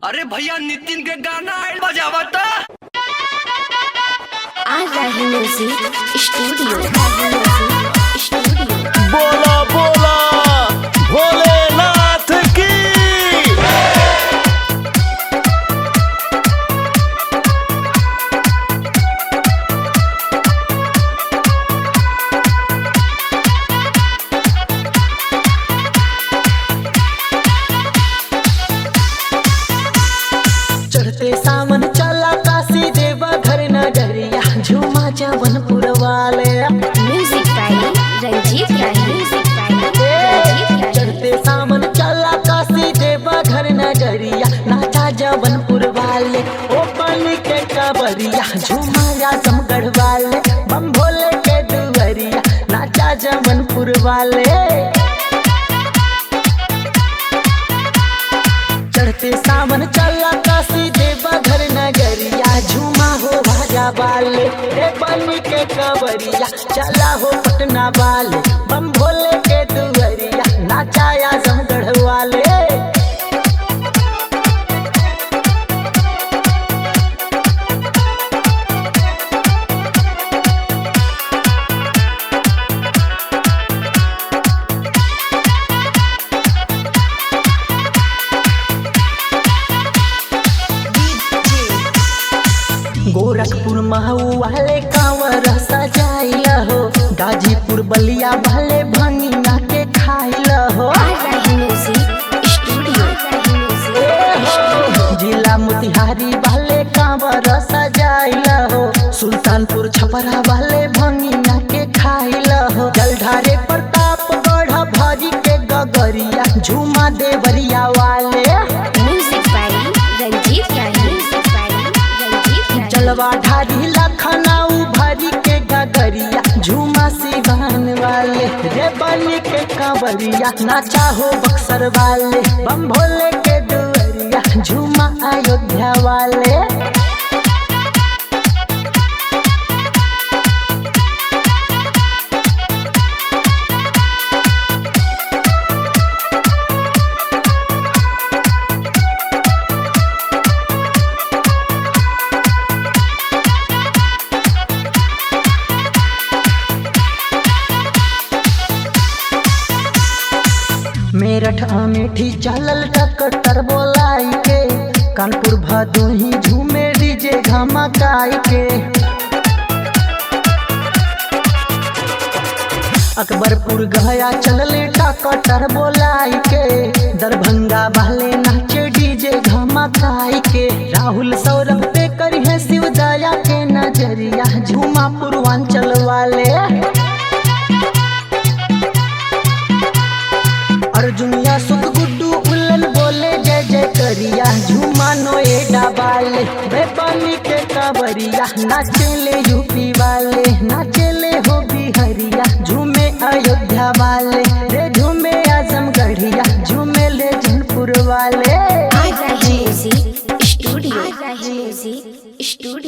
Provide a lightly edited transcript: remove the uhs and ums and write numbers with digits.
अरे भैया नितिन के गाना आइल बजावा त आ रही म्यूजिक स्टूडियो। बोला बोला भोलेनाथ की। चढ़ते सावन चला काशी देवा घर नगरिया झूमा जवनपुर वाले। म्यूजिक बाय रंजीत राही। चढ़ते सावन चला काशी देवा घर नगरिया नाचा जवनपुर वाले। ओ पानी के कावरिया झूमा आजमगढ़ वाले। बम भोले के दुवरिया नाचा जवनपुर वाले। चढ़ते सावन चला काशी देवा घर नगरिया झूमा हो भाजा वाले। रे बनी के कवरिया चला हो पटना वाले। बम भोले के दुवरिया नाचा आजमगढ़ वाले। गोरखपुर महू वाले कांवर सजाइल हो। गाजीपुर बलिया वाले भंगिया के खाइल हो। आ रही म्यूजिक स्टूडियो। जिला मोतिहारी वाले कांवर सजाइल हो। सुल्तानपुर छपरा वाले भंगिया के खाइल हो। जलधारे प्रतापगढ़ भाजी के गगरिया झूमा देवरिया वाले। म्यूजिक बाय रंजीत राही। जलवा ढारी लखनऊ भरी के गगरिया झूमा सिवान वाले। रे बनी के कांवरिया नाचा हो बक्सर वाले। बम भोले के दुवरिया झूमा अयोध्या वाले। मेरठ अमेठी चलल टक्कर बोलाई के। कानपुर भदोही झूमे डीजे धमकाई के। अकबरपुर गया चलले टक्कर बोलाई के। दरभंगा वाले नाचे डीजे धमकाई के। राहुल सौरभ पे करी है शिव दया के नजरिया झूमा पूर्वांचल वाले। अर्जुनिया सुख गुड्डू उल्लन बोले जय जय करिया झूमा नोएडा वाले। बेपानी के कावरिया नाचेले यूपी वाले। नाचेले हो बिहरिया झूमे अयोध्या वाले। रे झूमे आजमगढ़िया झूमे ले जौनपुर वाले।